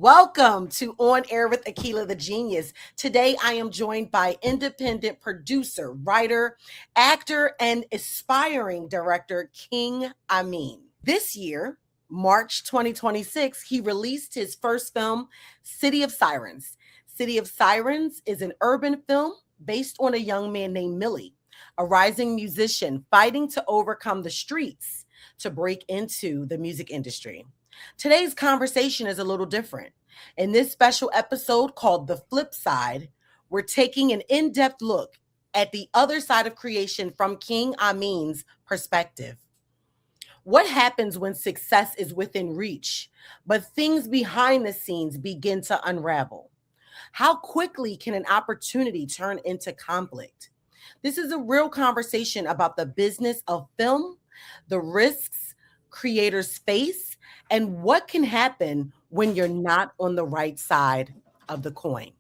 Welcome to On Air with Akilah the Genius. Today I am joined by independent producer, writer, actor, and aspiring director King Ameen. This year, March 2026, he released his first film, City of Sirens. City of Sirens is an urban film based on a young man named Millie, a rising musician fighting to overcome the streets to break into the music industry. Today's conversation is a little different. In this special episode called The Flip Side, we're taking an in-depth look at the other side of creation from King Ameen's perspective. What happens when success is within reach, but things behind the scenes begin to unravel? How quickly can an opportunity turn into conflict? This is a real conversation about the business of film, the risks creators face, and what can happen when you're not on the right side of the coin.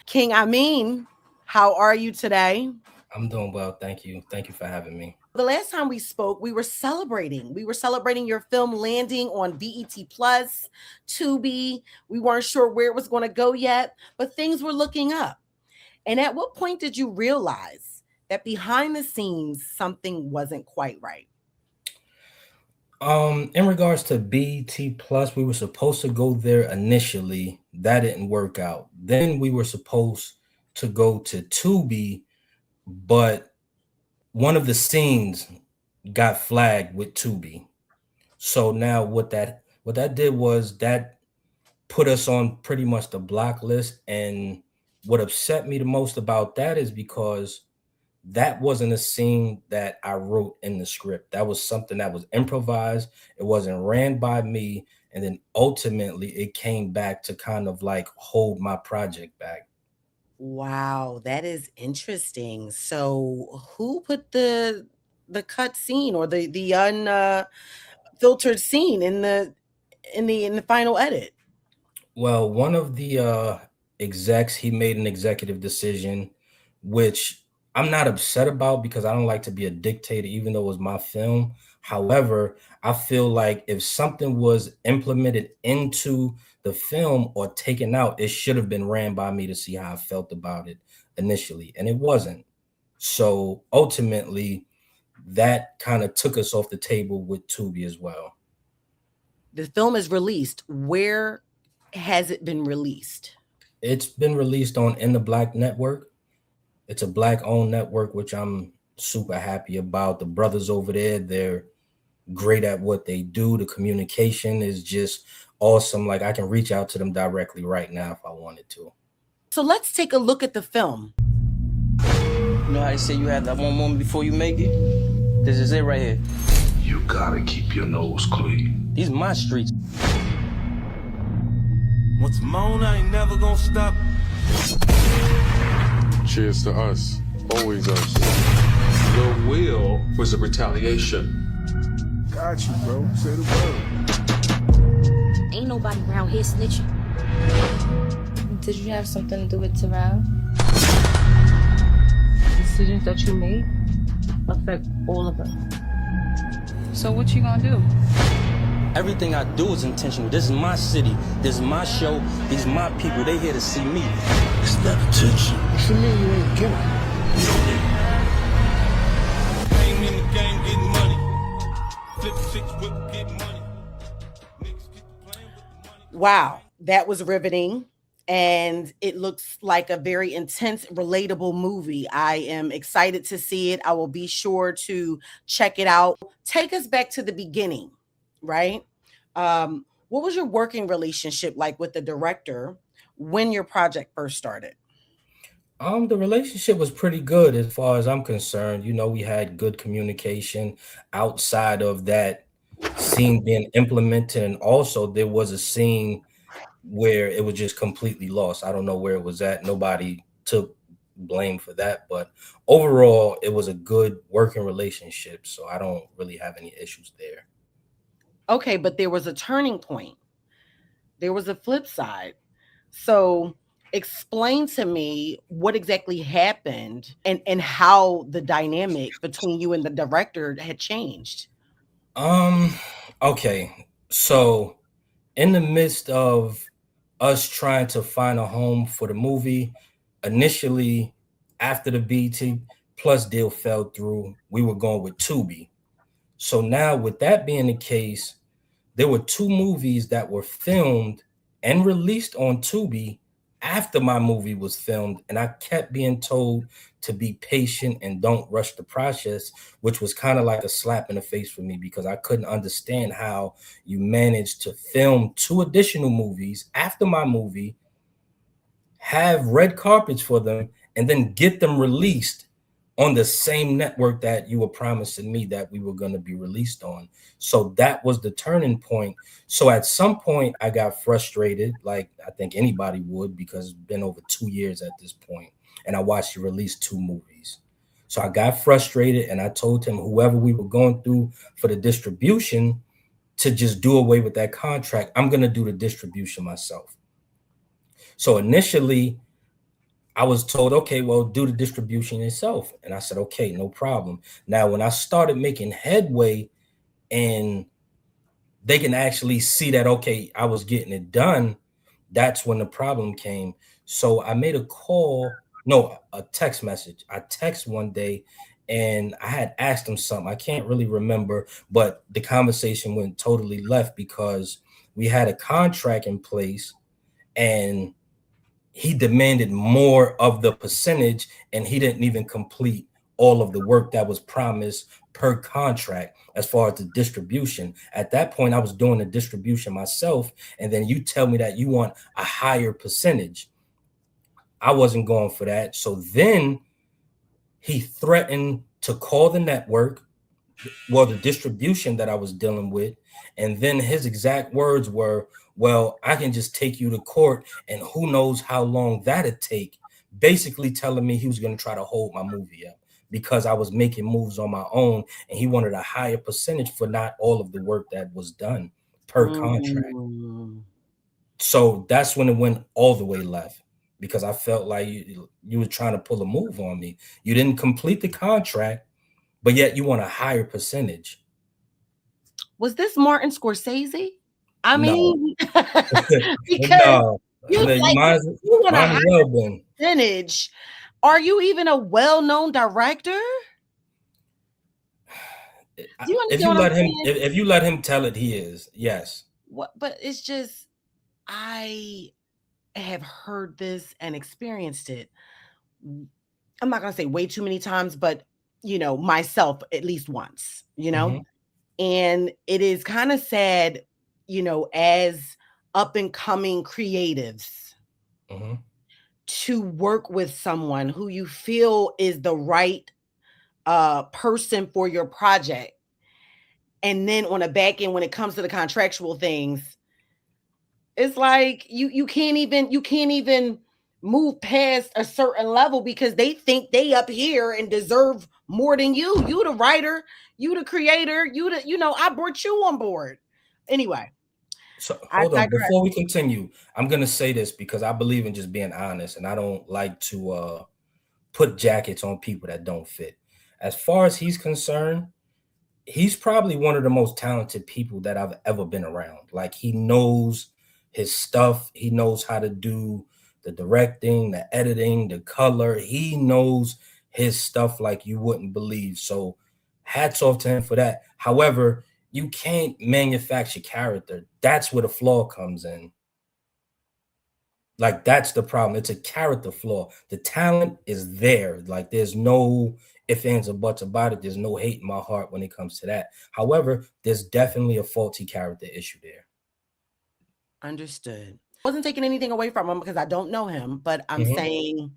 King Ameen, how are you today? I'm doing well, thank you. Thank you for having me. The last time we spoke, we were celebrating. We were celebrating your film landing on BET Plus, Tubi. We weren't sure where it was going to go yet, but things were looking up. And at what point did you realize that behind the scenes, something wasn't quite right? In regards to BT Plus, we were supposed to go there initially. That didn't work out. Then we were supposed to go to Tubi, but one of the scenes got flagged with Tubi. So now what that did was that put us on pretty much the block list. And what upset me the most about that is because that wasn't a scene that I wrote in the script. That was something that was improvised. It wasn't ran by me. And then ultimately it came back to kind of like hold my project back. Wow, that is interesting. So who put the cut scene or the unfiltered scene in the final edit? Well, one of the execs, he made an executive decision, which I'm not upset about because I don't like to be a dictator, even though it was my film. However, I feel like if something was implemented into the film or taken out, it should have been ran by me to see how I felt about it initially, and it wasn't. So ultimately, that kind of took us off the table with Tubi as well. The film is released. Where has it been released? It's been released on In The BLK Network. It's a Black-owned network, which I'm super happy about. The brothers over there, they're great at what they do. The communication is just awesome. Like, I can reach out to them directly right now if I wanted to. So let's take a look at the film. You know how they say you have that one moment before you make it? This is it right here. You gotta keep your nose clean. These my streets. Once I'm on, I ain't never gonna stop. Cheers to us. Always us. The will was a retaliation. Got you, bro. Say the word. Ain't nobody around here snitching. Did you have something to do with Terrell? Decisions that you made affect all of us. So what you gonna do? Everything I do is intentional. This is my city. This is my show. These my people. They here to see me. It's that attention. What you mean you ain't killing? You don't need it. Ain't in the game getting money. Flip six whip, get money. Niggas keep playing with the money. Wow, that was riveting. And it looks like a very intense, relatable movie. I am excited to see it. I will be sure to check it out. Take us back to the beginning, right? What was your working relationship like with the director when your project first started? The relationship was pretty good as far as I'm concerned. You know, we had good communication outside of that scene being implemented. And also there was a scene where it was just completely lost. I don't know where it was at. Nobody took blame for that. But overall, it was a good working relationship. So I don't really have any issues there. Okay, but there was a turning point. There was a flip side. So explain to me what exactly happened and how the dynamic between you and the director had changed. Okay. So in the midst of us trying to find a home for the movie. Initially, after the BT Plus deal fell through, we were going with Tubi. So now, with that being the case, there were two movies that were filmed and released on Tubi after my movie was filmed, and I kept being told to be patient and don't rush the process, which was kind of like a slap in the face for me because I couldn't understand how you managed to film two additional movies after my movie, have red carpets for them, and then get them released on the same network that you were promising me that we were going to be released on. So that was the turning point. So at some point I got frustrated, like I think anybody would, because it's been over 2 years at this point, and I watched you release two movies. So I got frustrated and I told him whoever we were going through for the distribution to just do away with that contract. I'm going to do the distribution myself. So initially I was told, okay, well, do the distribution yourself. And I said, okay, no problem. Now, when I started making headway and they can actually see that, okay, I was getting it done, that's when the problem came. So I made a call, no, a text message. I text one day and I had asked him something. I can't really remember, but the conversation went totally left because we had a contract in place and he demanded more of the percentage and he didn't even complete all of the work that was promised per contract as far as the distribution. At that point, I was doing the distribution myself. And then you tell me that you want a higher percentage. I wasn't going for that. So then he threatened to call the network, well, the distribution that I was dealing with. And then his exact words were, well, I can just take you to court and who knows how long that'd take. Basically telling me he was going to try to hold my movie up because I was making moves on my own and he wanted a higher percentage for not all of the work that was done per contract. So that's when it went all the way left because I felt like you were trying to pull a move on me. You didn't complete the contract, but yet you want a higher percentage. Was this Martin Scorsese? I No. mean, because No. you No, like might you want a as higher well been. percentage. Are you even a well-known director? Do you If understand you what I'm let him, saying? if you let him tell it, he is. Yes. What? But it's just I have heard this and experienced it. I'm not gonna say way too many times, but myself at least once. And it is kind of sad, as up and coming creatives to work with someone who you feel is the right person for your project. And then on the back end, when it comes to the contractual things, it's like you can't even move past a certain level because they think they up here and deserve more than you. You the writer, you the creator, I brought you on board. Anyway. So hold on. Before we continue, I'm gonna say this because I believe in just being honest and I don't like to put jackets on people that don't fit. As far as he's concerned, he's probably one of the most talented people that I've ever been around. Like he knows his stuff. He knows how to do the directing, the editing, the color. He knows his stuff like you wouldn't believe. So hats off to him for that. However, you can't manufacture character. That's where the flaw comes in. Like that's the problem. It's a character flaw. The talent is there. Like there's no ifs, ands, or buts about it. There's no hate in my heart when it comes to that. However, there's definitely a faulty character issue there. Understood. I wasn't taking anything away from him because I don't know him, but I'm saying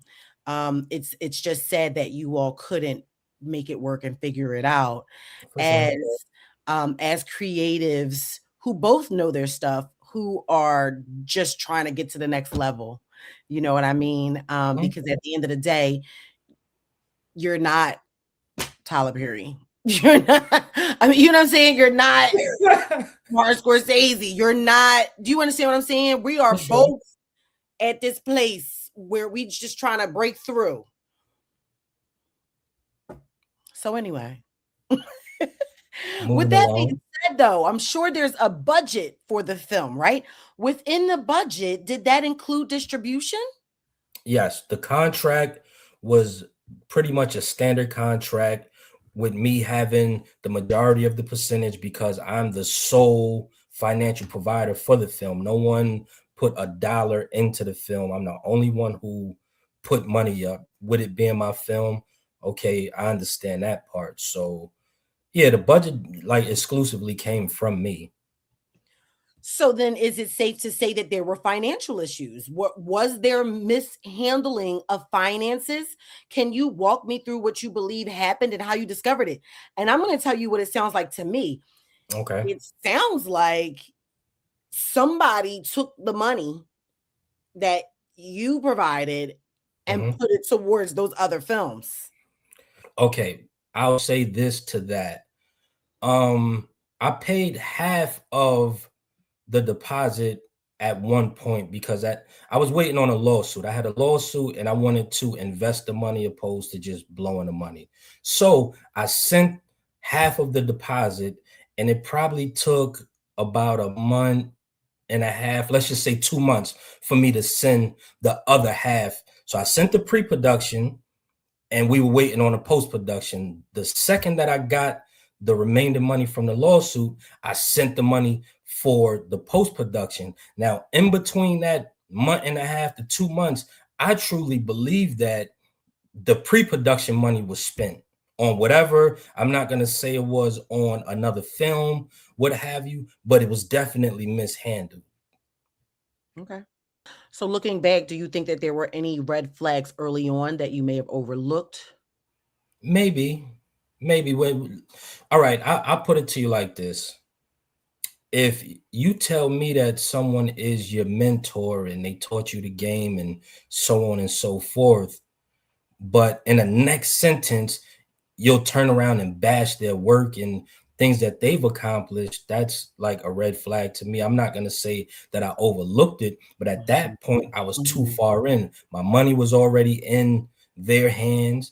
it's just sad that you all couldn't make it work and figure it out as creatives who both know their stuff, who are just trying to get to the next level. You know what I mean? Because at the end of the day, you're not Tyler Perry. You're not, I mean, you know what I'm saying? You're not Martin Scorsese. You're not, do you understand what I'm saying? We are both at this place where we just trying to break through. So anyway, with that being said, though, I'm sure there's a budget for the film, right? Within the budget, did that include distribution? Yes, the contract was pretty much a standard contract with me having the majority of the percentage because I'm the sole financial provider for the film. No one put a dollar into the film. I'm the only one who put money up. With it being my film, okay, I understand that part. So, yeah, the budget like exclusively came from me. So then is it safe to say that there were financial issues? What was there mishandling of finances? Can you walk me through what you believe happened and how you discovered it? And I'm going to tell you what it sounds like to me. Okay. It sounds like somebody took the money that you provided and Mhm. put it towards those other films. Okay, I'll say this to that. I paid half of the deposit at one point because I was waiting on a lawsuit. I had a lawsuit and I wanted to invest the money opposed to just blowing the money. So I sent half of the deposit and it probably took about a month and a half, let's just say 2 months for me to send the other half. So I sent the pre-production and we were waiting on a post-production. The second that I got the remainder money from the lawsuit, I sent the money for the post-production. Now, in between that month and a half to 2 months, I truly believe that the pre-production money was spent on whatever. I'm not going to say it was on another film, what have you, but it was definitely mishandled. Okay. So looking back, do you think that there were any red flags early on that you may have overlooked? Maybe, maybe. All right, I'll put it to you like this. If you tell me that someone is your mentor and they taught you the game and so on and so forth, but in the next sentence, you'll turn around and bash their work and things that they've accomplished, that's like a red flag to me. I'm not going to say that I overlooked it, but at that point, I was too Mhm. far in. My money was already in their hands.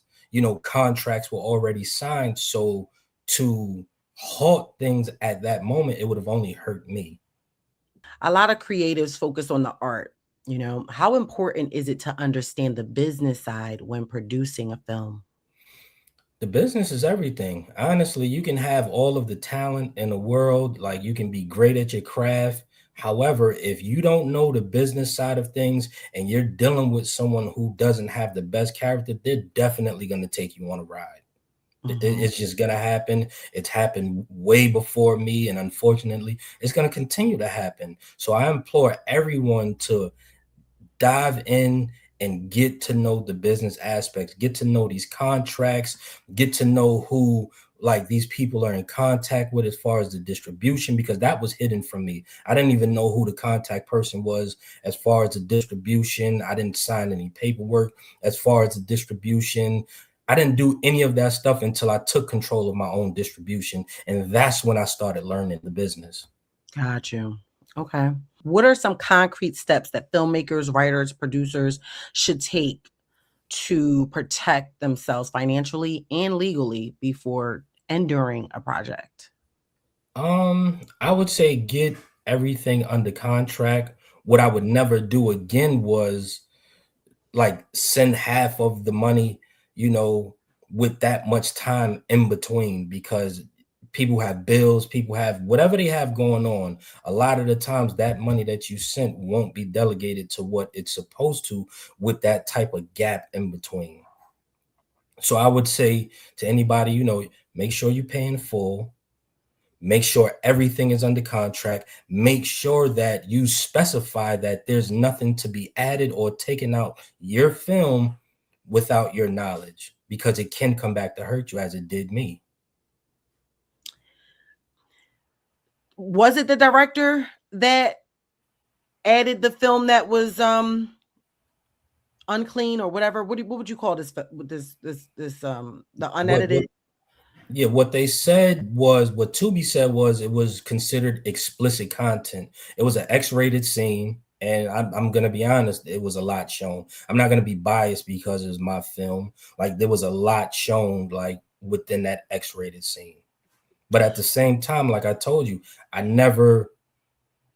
Contracts were already signed. So to halt things at that moment, it would have only hurt me. A lot of creatives focus on the art. How important is it to understand the business side when producing a film? The business is everything. Honestly, you can have all of the talent in the world, like you can be great at your craft. However, if you don't know the business side of things and you're dealing with someone who doesn't have the best character, they're definitely going to take you on a ride. Mhm. It's just going to happen. It's happened way before me. And unfortunately, it's going to continue to happen. So I implore everyone to dive in and get to know the business aspects, get to know these contracts, get to know who like these people are in contact with as far as the distribution, because that was hidden from me. I didn't even know who the contact person was as far as the distribution. I didn't sign any paperwork as far as the distribution. I didn't do any of that stuff until I took control of my own distribution. And that's when I started learning the business. Got you. Okay. What are some concrete steps that filmmakers, writers, producers should take to protect themselves financially and legally before and during a project? I would say get everything under contract. What I would never do again was like send half of the money, you know, with that much time in between because people have bills, people have whatever they have going on. A lot of the times that money that you sent won't be delegated to what it's supposed to with that type of gap in between. So I would say to anybody, make sure you pay in full. Make sure everything is under contract. Make sure that you specify that there's nothing to be added or taken out your film without your knowledge, because it can come back to hurt you as it did me. Was it the director that added the film that was unclean or whatever? What would you call the What unedited? what Yeah, what they said was what Tubi said was it was considered explicit content. It was an X-rated scene, and I'm gonna be honest, it was a lot shown. I'm not gonna be biased because it's my film. Like there was a lot shown, like within that X-rated scene. But at the same time, like I told you, I never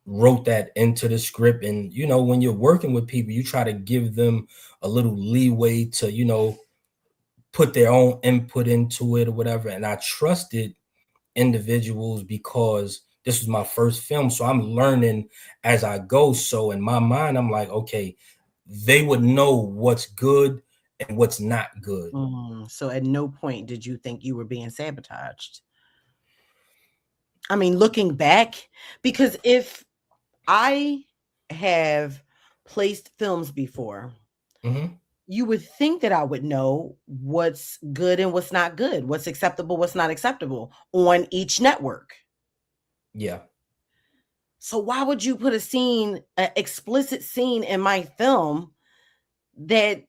wrote that into the script. And, you know, when you're working with people, you try to give them a little leeway to, you know, put their own input into it or whatever. And I trusted individuals because this was my first film. So I'm learning as I go. So in my mind, I'm like, okay, they would know what's good and what's not good. So at no point did you think you were being sabotaged? I mean, looking back, because if I have placed films before, you would think that I would know what's good and what's not good, what's acceptable, what's not acceptable on each network. Yeah. So why would you put an explicit scene in my film that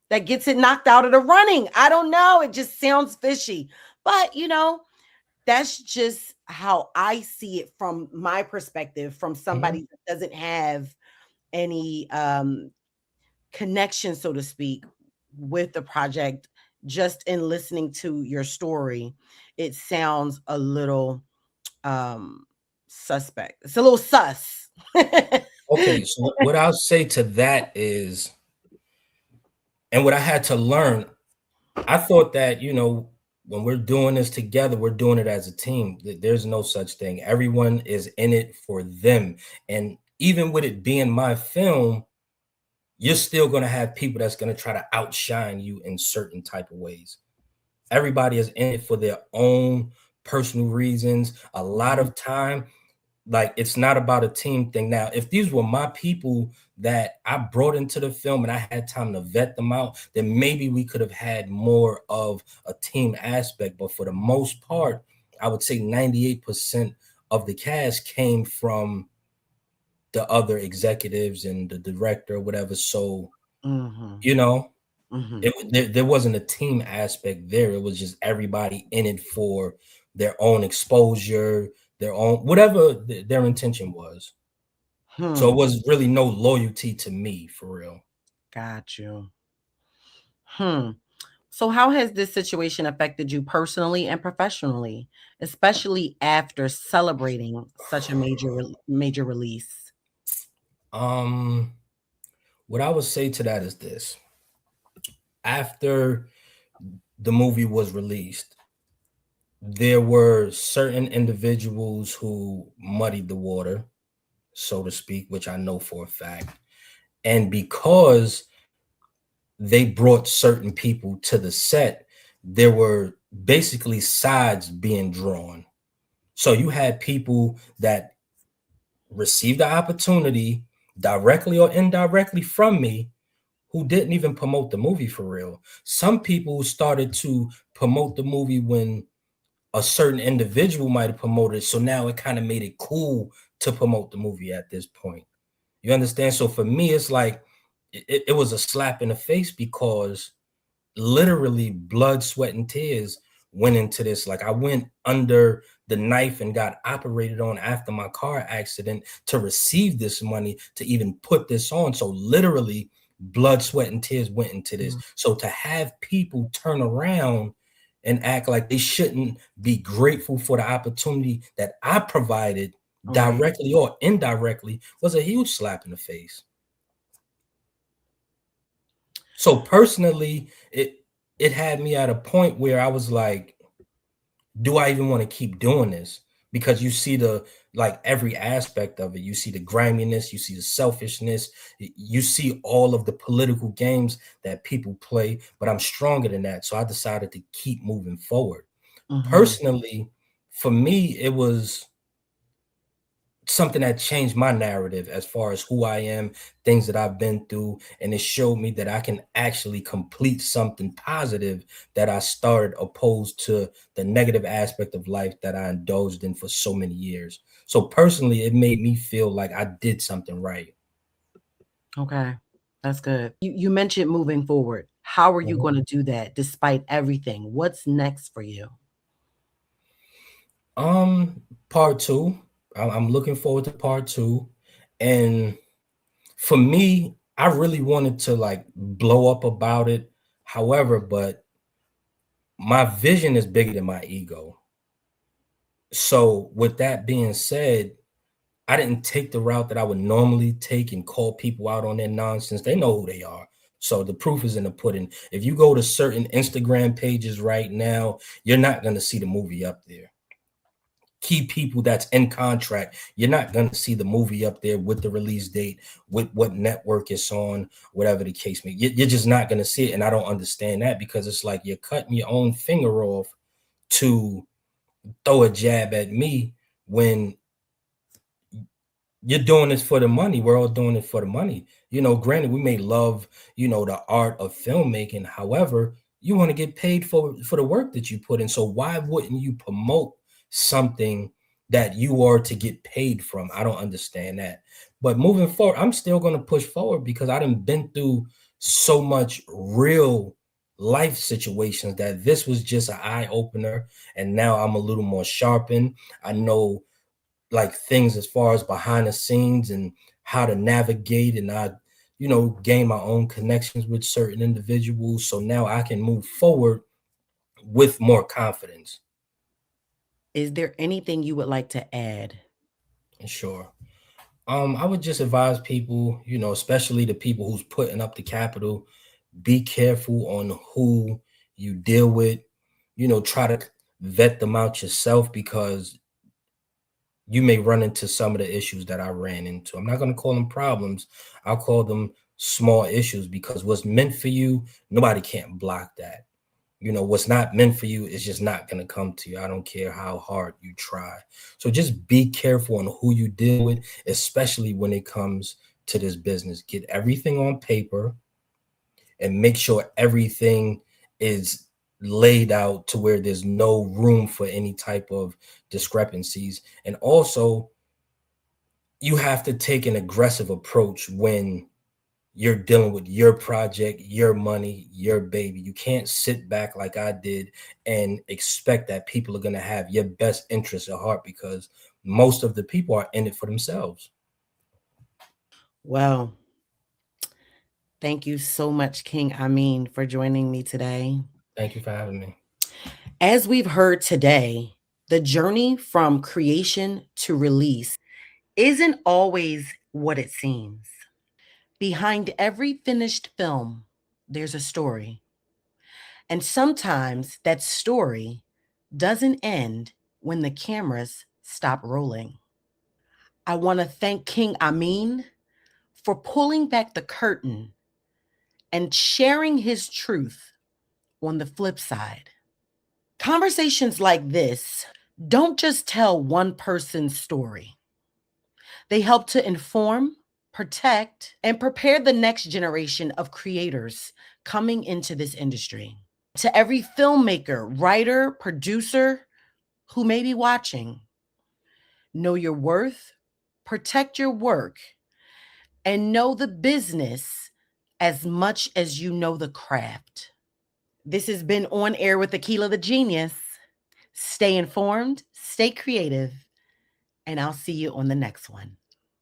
gets it knocked out of the running? I don't know. It just sounds fishy. But, you know, that's just how I see it from my perspective, from somebody that doesn't have any connection, so to speak, with the project. Just in listening to your story, it sounds a little suspect. It's a little sus. Okay, so what I'll say to that is, and what I had to learn, I thought that, you know, when we're doing this together, we're doing it as a team. There's no such thing. Everyone is in it for them. And even with it being my film, you're still going to have people that's going to try to outshine you in certain type of ways. Everybody is in it for their own personal reasons. A lot of time, like, it's not about a team thing. Now, if these were my people that I brought into the film and I had time to vet them out, then maybe we could have had more of a team aspect. But for the most part, I would say 98% of the cast came from the other executives and the director or whatever. So, you know, there wasn't a team aspect there. It was just everybody in it for their own exposure, their own, whatever their intention was. So it was really no loyalty to me, for real. Got you. So how has this situation affected you personally and professionally, especially after celebrating such a major release? What I would say to that is this. After the movie was released, there were certain individuals who muddied the water, so to speak, which I know for a fact. And because they brought certain people to the set, there were basically sides being drawn. So you had people that received the opportunity directly or indirectly from me who didn't even promote the movie for real. Some people started to promote the movie when a certain individual might have promoted it. So now it kind of made it cool to promote the movie at this point. You understand? So for me, it's like it was a slap in the face because literally blood, sweat, and tears went into this. Like, I went under the knife and got operated on after my car accident to receive this money to even put this on. So literally blood, sweat, and tears went into this. So to have people turn around and act like they shouldn't be grateful for the opportunity that I provided directly or indirectly was a huge slap in the face. So personally, it had me at a point where I was like, do I even want to keep doing this? Because you see every aspect of it. You see the griminess, you see the selfishness, you see all of the political games that people play, but I'm stronger than that. So I decided to keep moving forward. Personally, for me, it was something that changed my narrative as far as who I am, things that I've been through, and it showed me that I can actually complete something positive that I started, opposed to the negative aspect of life that I indulged in for so many years. So personally, it made me feel like I did something right. Okay, that's good. You mentioned moving forward. How are you going to do that despite everything? What's next for you? Part two. I'm looking forward to part two. And for me, I really wanted to like blow up about it. However, but my vision is bigger than my ego. So with that being said, I didn't take the route that I would normally take and call people out on their nonsense. They know who they are. So the proof is in the pudding. If you go to certain Instagram pages right now, you're not going to see the movie up there. Key people that's in contract, you're not going to see the movie up there with the release date, with what network it's on, whatever the case may be. You're just not going to see it. And I don't understand that, because it's like you're cutting your own finger off to throw a jab at me when you're doing this for the money. We're all doing it for the money. Granted, we may love, the art of filmmaking. However, you want to get paid for the work that you put in. So why wouldn't you promote something that you are to get paid from? I don't understand that. But moving forward, I'm still going to push forward, because I done been through so much real life situations that this was just an eye opener. And now I'm a little more sharpened. I know like things as far as behind the scenes and how to navigate, and I gain my own connections with certain individuals, so now I can move forward with more confidence. Is there anything you would like to add? Sure. I would just advise people, especially the people who's putting up the capital, be careful on who you deal with. Try to vet them out yourself, because you may run into some of the issues that I ran into. I'm not going to call them problems. I'll call them small issues, because what's meant for you, nobody can't block that. What's not meant for you is just not going to come to you. I don't care how hard you try. So just be careful on who you deal with, especially when it comes to this business. Get everything on paper and make sure everything is laid out to where there's no room for any type of discrepancies. And also, you have to take an aggressive approach when you're dealing with your project, your money, your baby. You can't sit back like I did and expect that people are going to have your best interests at heart, because most of the people are in it for themselves. Well, thank you so much, King Ameen, for joining me today. Thank you for having me. As we've heard today, the journey from creation to release isn't always what it seems. Behind every finished film, there's a story. And sometimes that story doesn't end when the cameras stop rolling. I want to thank King Ameen for pulling back the curtain and sharing his truth on the flip side. Conversations like this don't just tell one person's story. They help to inform, protect, and prepare the next generation of creators coming into this industry. To every filmmaker, writer, producer who may be watching, know your worth, protect your work, and know the business as much as you know the craft. This has been On Air with Akilah the Genius. Stay informed, stay creative, and I'll see you on the next one.